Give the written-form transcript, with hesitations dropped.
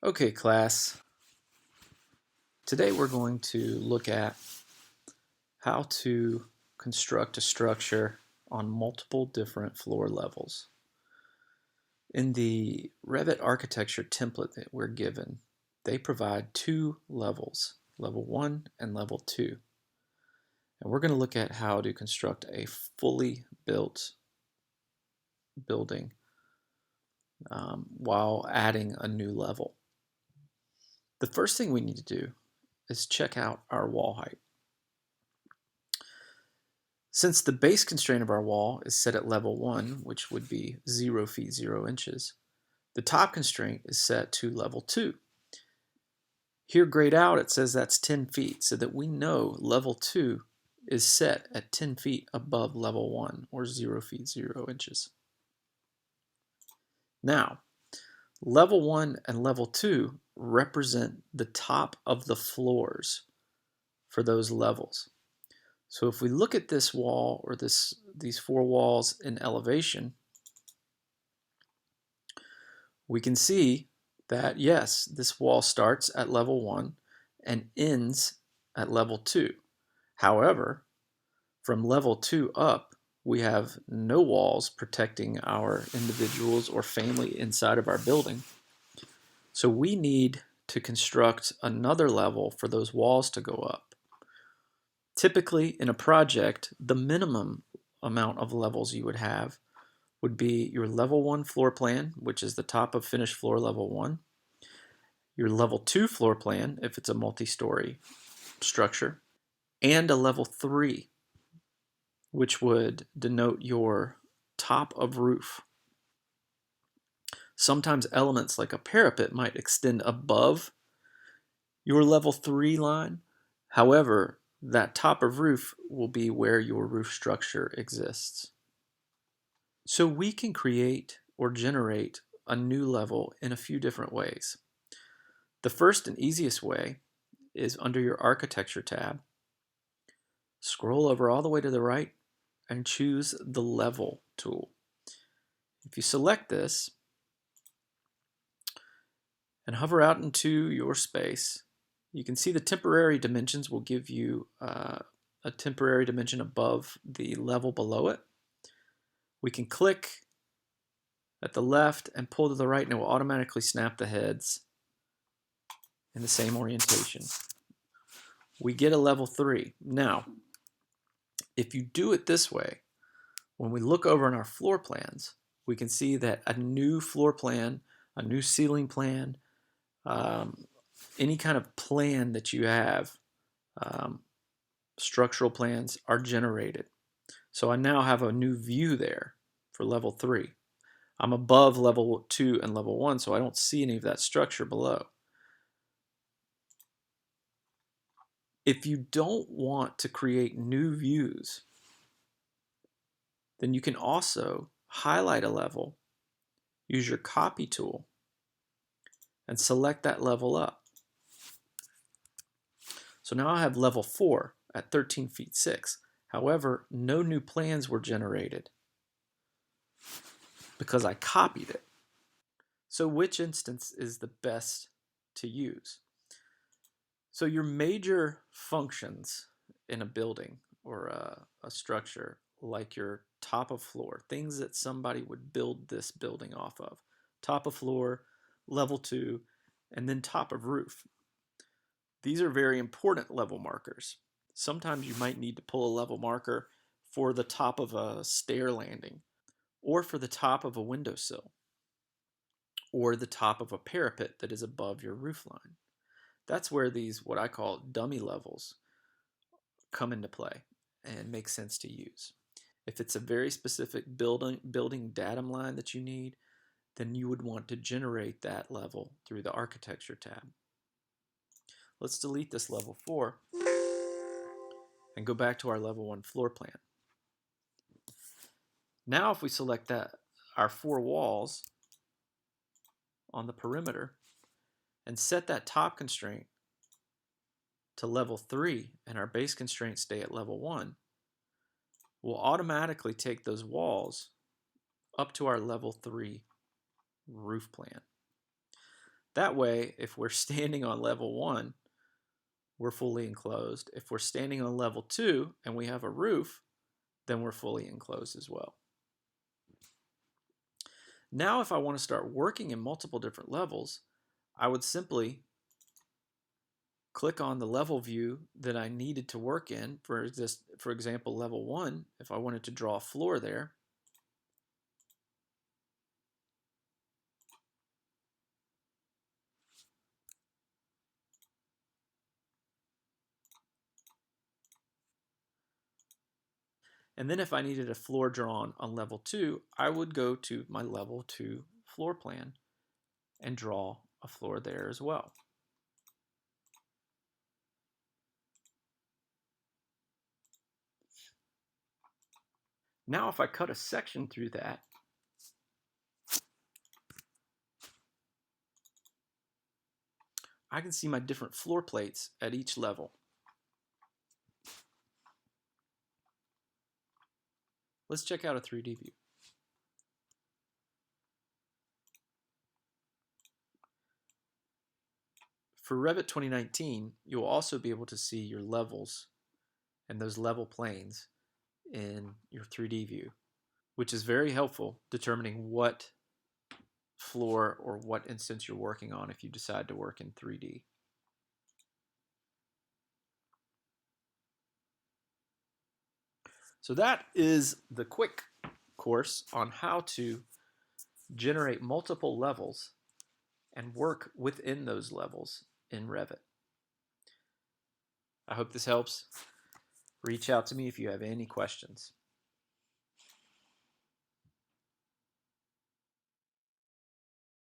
Okay, class. Today we're going to look at how to construct a structure on multiple different floor levels. In the Revit architecture template that we're given, they provide two levels, level 1 and level 2. And we're going to look at how to construct a fully built building while adding a new level. The first thing we need to do is check out our wall height. Since the base constraint of our wall is set at level 1, which would be 0 feet 0 inches, the top constraint is set to level 2. Here grayed out it says that's 10 feet, so that we know level 2 is set at 10 feet above level 1, or 0 feet 0 inches. Now, level 1 and level 2 represent the top of the floors for those levels. So if we look at this wall or these four walls in elevation, we can see that yes, this wall starts at level 1 and ends at level 2. However, from level 2 up, we have no walls protecting our individuals or family inside of our building. So we need to construct another level for those walls to go up. Typically, in a project, the minimum amount of levels you would have would be your level 1 floor plan, which is the top of finished floor level 1, your level 2 floor plan, if it's a multi-story structure, and a level 3, which would denote your top of roof. Sometimes elements like a parapet might extend above your level 3 line. However, that top of roof will be where your roof structure exists. So we can create or generate a new level in a few different ways. The first and easiest way is under your Architecture tab. Scroll over all the way to the right and choose the Level tool. If you select this and hover out into your space, you can see the temporary dimensions will give you a temporary dimension above the level below it. We can click at the left and pull to the right and it will automatically snap the heads in the same orientation. We get a level 3. Now, if you do it this way, when we look over in our floor plans, we can see that a new floor plan, a new ceiling plan, any kind of plan that you have, structural plans are generated. So I now have a new view there for level 3. I'm above level 2 and level 1, so I don't see any of that structure below. If you don't want to create new views, then you can also highlight a level, use your copy tool, and select that level up. So now I have level 4 at 13 feet 6. However, no new plans were generated because I copied it. So which instance is the best to use? So your major functions in a building or a structure, like your top of floor, things that somebody would build this building off of. Top of floor, level 2, and then top of roof. These are very important level markers. Sometimes you might need to pull a level marker for the top of a stair landing, or for the top of a windowsill, or the top of a parapet that is above your roof line. That's where these, what I call dummy levels, come into play and make sense to use. If it's a very specific building datum line that you need, then you would want to generate that level through the Architecture tab. Let's delete this level 4 and go back to our level 1 floor plan. Now if we select our 4 walls on the perimeter and set that top constraint to level 3 and our base constraints stay at level 1, we'll automatically take those walls up to our level 3 roof plan. That way, if we're standing on level 1, we're fully enclosed. If we're standing on level 2 and we have a roof, then we're fully enclosed as well. Now, if I want to start working in multiple different levels, I would simply click on the level view that I needed to work in. For example, level 1, if I wanted to draw a floor there, and then if I needed a floor drawn on level 2, I would go to my level 2 floor plan and draw a floor there as well. Now if I cut a section through that, I can see my different floor plates at each level. Let's check out a 3D view. For Revit 2019, you'll also be able to see your levels and those level planes in your 3D view, which is very helpful determining what floor or what instance you're working on if you decide to work in 3D. So that is the quick course on how to generate multiple levels and work within those levels in Revit. I hope this helps. Reach out to me if you have any questions.